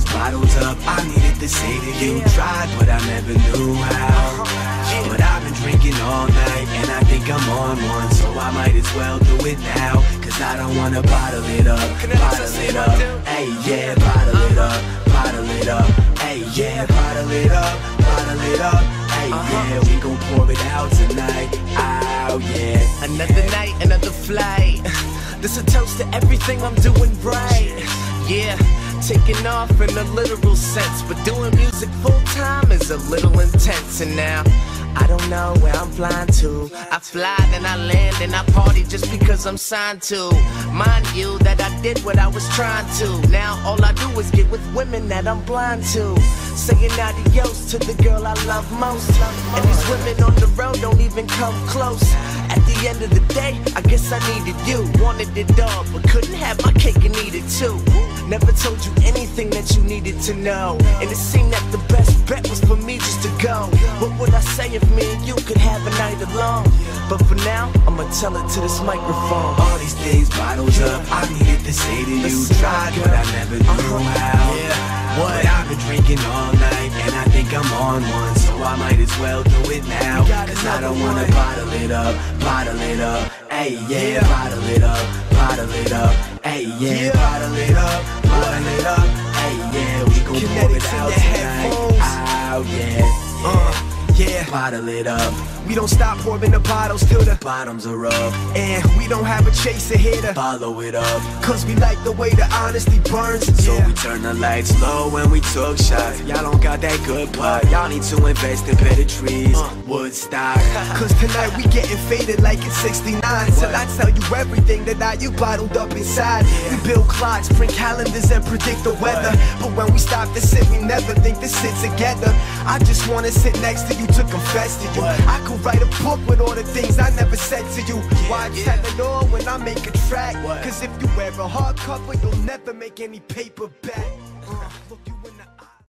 things bottled up. I needed to say to you, tried but I never knew how. But I've been drinking all night and I think I'm on one, so I might as well do it now. Cause I don't wanna bottle it up, bottle it up. Hey yeah, bottle it up, bottle it up. Hey yeah, bottle it up, bottle it up. Hey yeah, we gon' pour it out tonight. Oh yeah. Another night, another flight. This a toast to everything I'm doing right. Yeah, taking off in a literal sense, but doing music full time is a little intense. And now I don't know where I'm flying to. I fly, then I land, and I party just because I'm signed to. Mind you that I did what I was trying to. Now all I do is get with women that I'm blind to. Saying adios to the girl I love most. And these women on the road don't even come close. At the end of the day, I guess I needed you. Wanted it all, but couldn't have my cake and eat it too. Never told you anything that you needed to know. And it seemed that the best bet was for me just to go. What would I say if me and you could have a night alone? But for now, I'ma tell it to this microphone. All these things bottled up, I needed to say to you, tried but I never knew how. But I've been drinking all night and I think I'm on one, so I might as well do it now. Cause I don't wanna bottle it up, bottle it up. Hey yeah, bottle it up, bottle it up. Hey yeah, bottle it up, bottle it up. Hey yeah, we gon' pour it out tonight. Oh yeah, bottle it up. We don't stop pouring the bottles till the bottoms are up. And we don't have a chaser here to follow it up. Cause we like the way the honesty burns. So we turn the lights low when we took shots. Y'all don't got that good pot. Y'all need to invest in better trees, Woodstock. Cause tonight we getting faded like it's 69. Till I tell you everything that I you bottled up inside. We build clocks, print calendars and predict the weather. But when we stop to sit, we never think to sit together. I just wanna sit next to you to confess to you. I could write a book with all the things I never said to you. Why tell it all when I make a track? Cause if you wear a hardcover, you'll never make any paperback. Look,